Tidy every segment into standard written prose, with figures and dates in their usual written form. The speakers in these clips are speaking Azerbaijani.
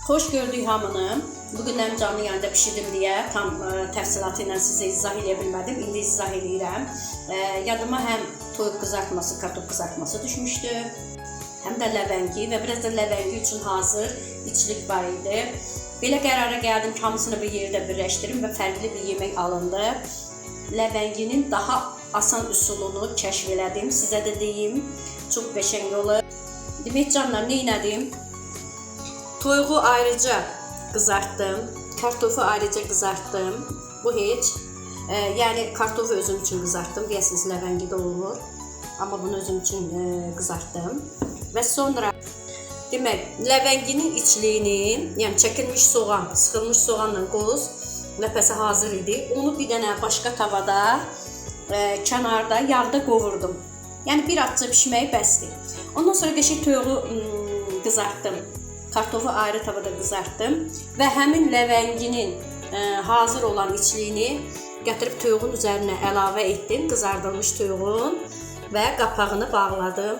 Xoş gördük hamını. Bugün mənim canlı yayında pişirdim deyə tam təfsilatı ilə sizə izah edə bilmədim. İndi izah edirəm. Yadıma həm toyuq qızartması, kartof qızartması düşmüşdü. Həm də ləvəngi və biraz da ləvəngi üçün hazır içlik var idi. Belə qərara gəldim ki, hamısını bir yerdə birləşdirim və fərqli bir yemək alındı. Ləvənginin daha asan üsulunu kəşf elədim. Sizə də deyim, çox qəşəng olur. Demək canlar, nə etdim? Toyuğu ayrıca qızartdım, kartofu ayrıca qızartdım. Bu heç. Yəni kartofu özüm üçün qızartdım. Deyəsiniz ləvəngi də olur. Amma bunu özüm üçün qızartdım. Və sonra demək, ləvənginin içliyini, yəni çəkilmiş soğan, sıxılmış soğanla qoz ləpəsi hazır idi. Onu bir dənə başqa tavada, kənarda yağda qovurdum. Yəni bir azca pişməyi bəsdir. Ondan sonra qəşəng toyuğu qızartdım. Kartofu ayrı tavada qızartdım və həmin ləvənginin hazır olan içliyini gətirib toyuğun üzərinə əlavə etdim, qızardılmış toyuğun və qapağını bağladım.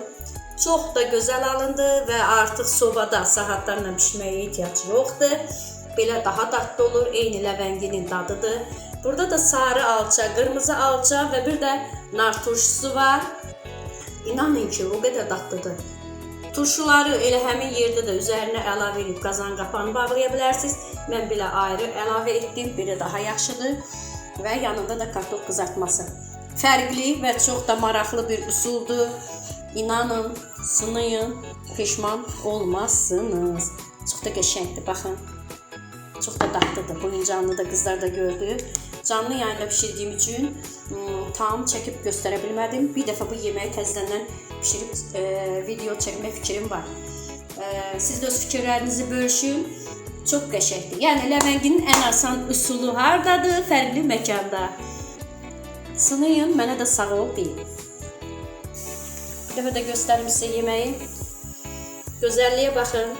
Çox da gözəl alındı və artıq sobada saatlarla pişməyə ehtiyac yoxdur. Belə daha dadlı olur, eyni ləvənginin dadıdır. Burada da sarı alça, qırmızı alça və bir də nar turşusu var. İnanın ki, o qədər dadlıdır. Turşuları elə həmin yerdə də üzərinə əlavə edib qazan qapağını bağlaya bilərsiniz. Mən belə ayrı əlavə etdim, belə daha yaxşıdır. Və yanında da kartof qızartması. Fərqli və çox da maraqlı bir üsuldur. İnanın, sınayın, peşman olmazsınız. Çox da qəşəngdir, baxın. Çox da dadlıdır. Bu canlı da qızlar da gördü. Canlı yayında pişirdiyim üçün tam çəkib göstərə bilmədim. Bir dəfə bu yeməyi təzədən pişirib video çəkmə fikrim var. Siz də öz fikirlərinizi bölüşün. Çox qəşəngdir. Yəni ləvənginin ən asan üsulu hardadır? Fərqli məkanda. Sınayın, mənə də sağ ol deyin. Bir dəfə də göstərim sizə yeməyi. Gözəlliyə baxın.